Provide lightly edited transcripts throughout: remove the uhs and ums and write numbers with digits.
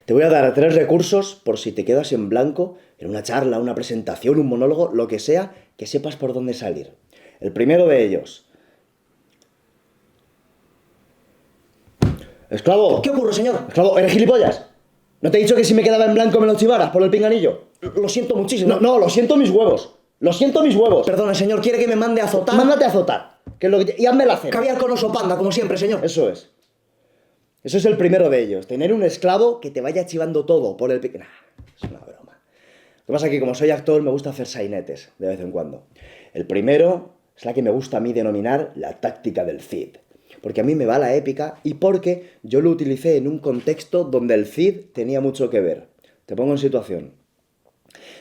Te voy a dar 3 recursos por si te quedas en blanco en una charla, una presentación, un monólogo, lo que sea, que sepas por dónde salir. El primero de ellos. ¿Qué Esclavo, ocurre, señor? esclavo, ¿eres gilipollas? ¿No te he dicho que si me quedaba en blanco me lo chivaras por el pinganillo? Lo siento muchísimo. No, no, lo siento mis huevos. Lo siento mis huevos. Perdone, señor, ¿quiere que me mande a azotar? Mándate a azotar. Que es lo que... Y hazme la cena. Caviar con oso panda, como siempre, señor. Eso es. Eso es el primero de ellos. Tener un esclavo que te vaya chivando todo por el pinganillo. Es una broma. Lo que pasa es que como soy actor me gusta hacer sainetes de vez en cuando. El primero es la que me gusta a mí denominar la táctica del Cid. Porque a mí me va la épica y porque yo lo utilicé en un contexto donde el Cid tenía mucho que ver. Te pongo en situación.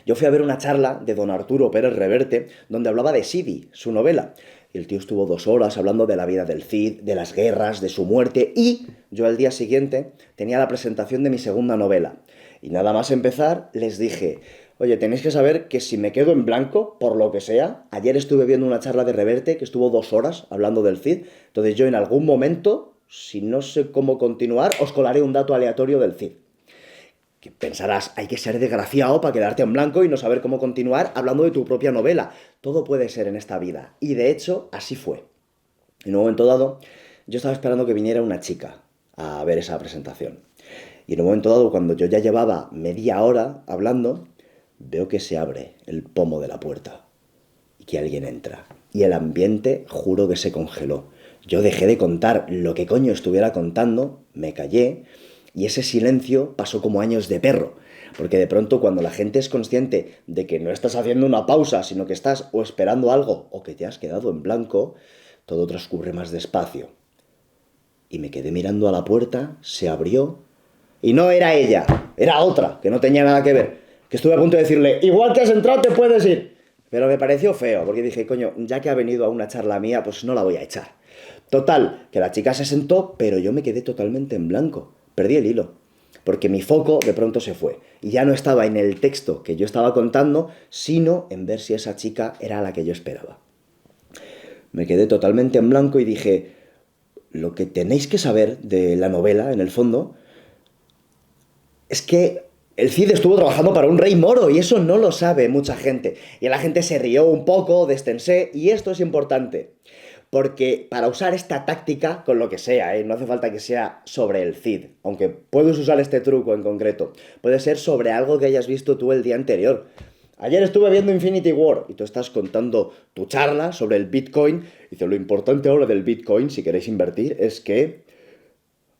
Yo fui a ver una charla de don Arturo Pérez Reverte donde hablaba de Sidi, su novela. Y el tío estuvo 2 horas hablando de la vida del Cid, de las guerras, de su muerte y yo al día siguiente tenía la presentación de mi segunda novela. Y nada más empezar les dije, oye, tenéis que saber que si me quedo en blanco, por lo que sea, ayer estuve viendo una charla de Reverte que estuvo 2 horas hablando del Cid, entonces yo en algún momento, si no sé cómo continuar, os colaré un dato aleatorio del Cid. Que pensarás, hay que ser desgraciado para quedarte en blanco y no saber cómo continuar hablando de tu propia novela. Todo puede ser en esta vida. Y de hecho, así fue. En un momento dado, yo estaba esperando que viniera una chica a ver esa presentación. Y en un momento dado, cuando yo ya llevaba media hora hablando, veo que se abre el pomo de la puerta y que alguien entra. Y el ambiente, juro que se congeló. Yo dejé de contar lo que coño estuviera contando, me callé. Y ese silencio pasó como años de perro, porque de pronto cuando la gente es consciente de que no estás haciendo una pausa, sino que estás o esperando algo o que te has quedado en blanco, todo transcurre más despacio. Y me quedé mirando a la puerta, se abrió, y no era ella, era otra, que no tenía nada que ver, que estuve a punto de decirle, igual que has entrado te puedes ir. Pero me pareció feo, porque dije, coño, ya que ha venido a una charla mía, pues no la voy a echar. Total, que la chica se sentó, pero yo me quedé totalmente en blanco. Perdí el hilo, porque mi foco de pronto se fue. Y ya no estaba en el texto que yo estaba contando, sino en ver si esa chica era la que yo esperaba. Me quedé totalmente en blanco y dije, lo que tenéis que saber de la novela, en el fondo, es que el Cid estuvo trabajando para un rey moro y eso no lo sabe mucha gente. Y la gente se rió un poco, destensé, y esto es importante. Porque para usar esta táctica, con lo que sea, no hace falta que sea sobre el Cid, aunque puedes usar este truco en concreto, puede ser sobre algo que hayas visto tú el día anterior. Ayer estuve viendo Infinity War y tú estás contando tu charla sobre el Bitcoin. Y dice, lo importante ahora del Bitcoin, si queréis invertir, es que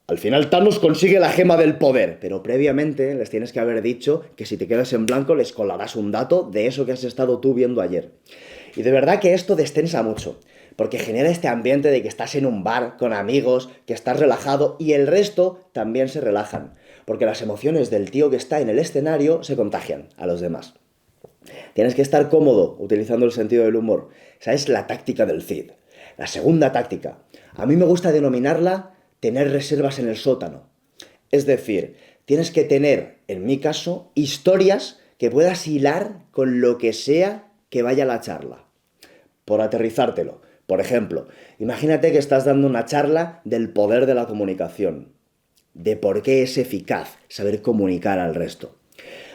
al final Thanos consigue la gema del poder, pero previamente les tienes que haber dicho que si te quedas en blanco les colarás un dato de eso que has estado tú viendo ayer. Y de verdad que esto destensa mucho, porque genera este ambiente de que estás en un bar con amigos, que estás relajado y el resto también se relajan, porque las emociones del tío que está en el escenario se contagian a los demás. Tienes que estar cómodo utilizando el sentido del humor. Esa es la táctica del Cid. La segunda táctica, a mí me gusta denominarla tener reservas en el sótano. Es decir, tienes que tener, en mi caso, historias que puedas hilar con lo que sea que vaya a la charla. Por aterrizártelo. Por ejemplo, imagínate que estás dando una charla del poder de la comunicación, de por qué es eficaz saber comunicar al resto.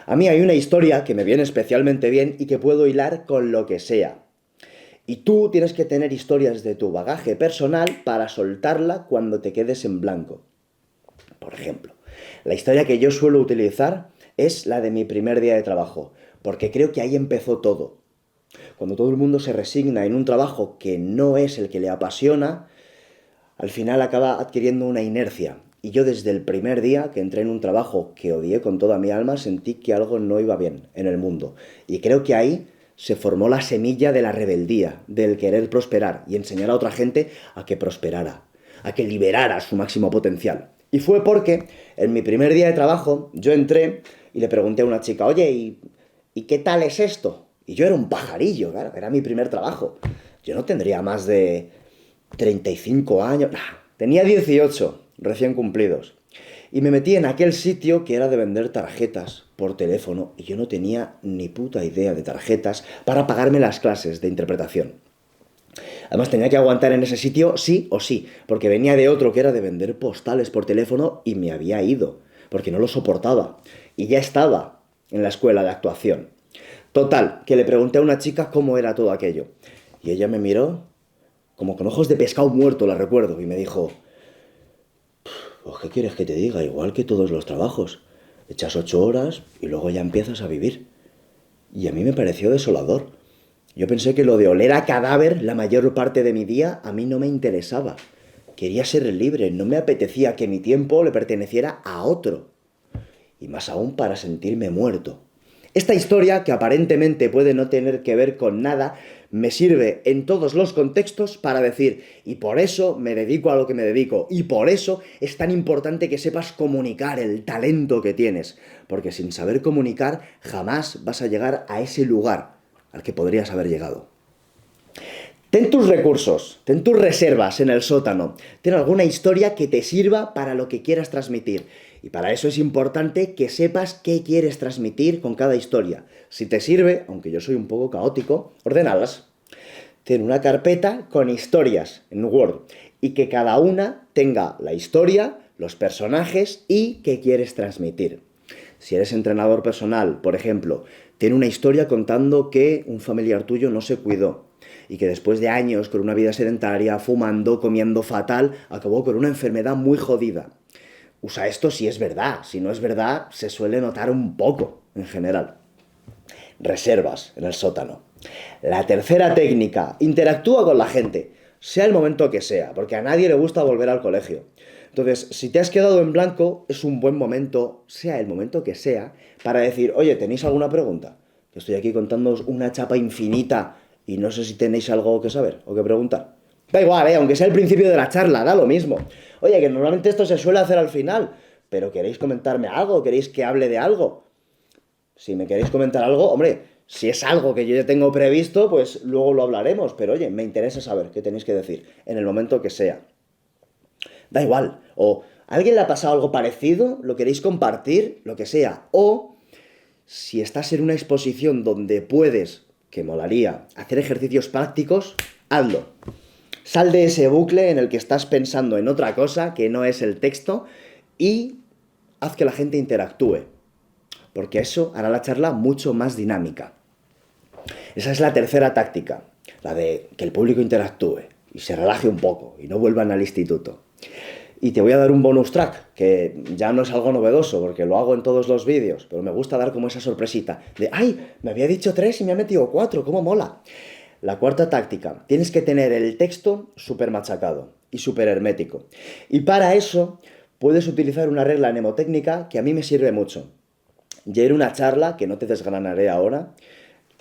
A mí hay una historia que me viene especialmente bien y que puedo hilar con lo que sea. Y tú tienes que tener historias de tu bagaje personal para soltarla cuando te quedes en blanco. Por ejemplo, la historia que yo suelo utilizar es la de mi primer día de trabajo, porque creo que ahí empezó todo. Cuando todo el mundo se resigna en un trabajo que no es el que le apasiona, al final acaba adquiriendo una inercia. Y yo desde el primer día que entré en un trabajo que odié con toda mi alma, sentí que algo no iba bien en el mundo. Y creo que ahí se formó la semilla de la rebeldía, del querer prosperar y enseñar a otra gente a que prosperara, a que liberara su máximo potencial. Y fue porque en mi primer día de trabajo yo entré y le pregunté a una chica, oye, ¿y qué tal es esto? Y yo era un pajarillo, claro, era mi primer trabajo. Yo no tendría más de 35 años, nah, tenía 18 recién cumplidos. Y me metí en aquel sitio que era de vender tarjetas por teléfono y yo no tenía ni puta idea de tarjetas para pagarme las clases de interpretación. Además tenía que aguantar en ese sitio sí o sí, porque venía de otro que era de vender postales por teléfono y me había ido. porque no lo soportaba. Y ya estaba en la escuela de actuación. Total, que le pregunté a una chica cómo era todo aquello. Y ella me miró como con ojos de pescado muerto, la recuerdo, y me dijo, pues ¿qué quieres que te diga? Igual que todos los trabajos. Echas 8 horas y luego ya empiezas a vivir. Y a mí me pareció desolador. Yo pensé que lo de oler a cadáver la mayor parte de mi día a mí no me interesaba. Quería ser libre, no me apetecía que mi tiempo le perteneciera a otro. Y más aún para sentirme muerto. Esta historia, que aparentemente puede no tener que ver con nada, me sirve en todos los contextos para decir, y por eso me dedico a lo que me dedico, y por eso es tan importante que sepas comunicar el talento que tienes, porque sin saber comunicar jamás vas a llegar a ese lugar al que podrías haber llegado. Ten tus recursos, ten tus reservas en el sótano, ten alguna historia que te sirva para lo que quieras transmitir. Y para eso es importante que sepas qué quieres transmitir con cada historia. Si te sirve, aunque yo soy un poco caótico, ordénalas. Ten una carpeta con historias en Word y que cada una tenga la historia, los personajes y qué quieres transmitir. Si eres entrenador personal, por ejemplo, ten una historia contando que un familiar tuyo no se cuidó y que después de años con una vida sedentaria, fumando, comiendo fatal, acabó con una enfermedad muy jodida. Usa esto si es verdad, si no es verdad, se suele notar un poco, en general. Reservas en el sótano. La tercera técnica, interactúa con la gente, sea el momento que sea, porque a nadie le gusta volver al colegio. Entonces, si te has quedado en blanco, es un buen momento, sea el momento que sea, para decir, oye, ¿tenéis alguna pregunta? Que estoy aquí contándoos una chapa infinita y no sé si tenéis algo que saber o que preguntar. Da igual, aunque sea el principio de la charla, da lo mismo. Oye, que normalmente esto se suele hacer al final, pero ¿queréis comentarme algo? ¿Queréis que hable de algo? Si me queréis comentar algo, hombre, si es algo que yo ya tengo previsto, pues luego lo hablaremos, pero oye, me interesa saber qué tenéis que decir, en el momento que sea. Da igual, o ¿a alguien le ha pasado algo parecido? ¿Lo queréis compartir? Lo que sea. O si estás en una exposición donde puedes, que molaría, hacer ejercicios prácticos, hazlo. Sal de ese bucle en el que estás pensando en otra cosa que no es el texto y haz que la gente interactúe, porque eso hará la charla mucho más dinámica. Esa es la tercera táctica, la de que el público interactúe y se relaje un poco y no vuelvan al instituto. Y te voy a dar un bonus track, que ya no es algo novedoso, porque lo hago en todos los vídeos, pero me gusta dar como esa sorpresita de ¡ay! Me había dicho 3 y me ha metido 4, ¡cómo mola! La cuarta táctica, tienes que tener el texto súper machacado y súper hermético. Y para eso puedes utilizar una regla mnemotécnica que a mí me sirve mucho. Ya era una charla, que no te desgranaré ahora,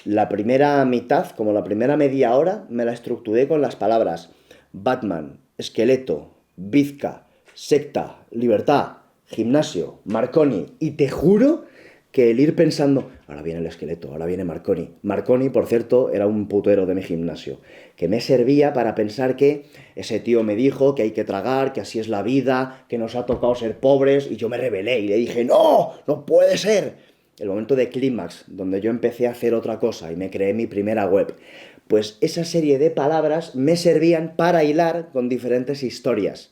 la primera mitad, como la primera media hora, me la estructuré con las palabras Batman, esqueleto, bizca, secta, libertad, gimnasio, Marconi, y te juro que el ir pensando, ahora viene el esqueleto, ahora viene Marconi. Marconi, por cierto, era un putero de mi gimnasio, que me servía para pensar que ese tío me dijo que hay que tragar, que así es la vida, que nos ha tocado ser pobres, y yo me rebelé y le dije, ¡no! ¡No puede ser! El momento de clímax, donde yo empecé a hacer otra cosa y me creé mi primera web. Pues esa serie de palabras me servían para hilar con diferentes historias,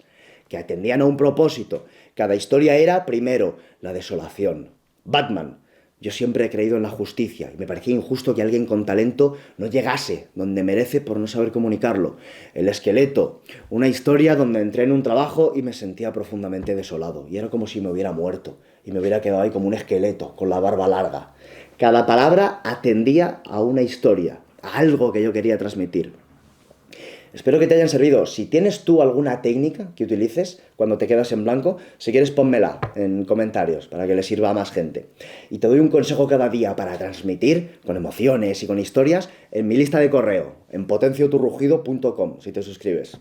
que atendían a un propósito. Cada historia era, primero, la desolación. Batman. Yo siempre he creído en la justicia y me parecía injusto que alguien con talento no llegase donde merece por no saber comunicarlo. El esqueleto. Una historia donde entré en un trabajo y me sentía profundamente desolado. Y era como si me hubiera muerto y me hubiera quedado ahí como un esqueleto, con la barba larga. Cada palabra atendía a una historia, a algo que yo quería transmitir. Espero que te hayan servido. Si tienes tú alguna técnica que utilices cuando te quedas en blanco, si quieres pónmela en comentarios para que le sirva a más gente. Y te doy un consejo cada día para transmitir con emociones y con historias en mi lista de correo, en potencioturrugido.com, si te suscribes.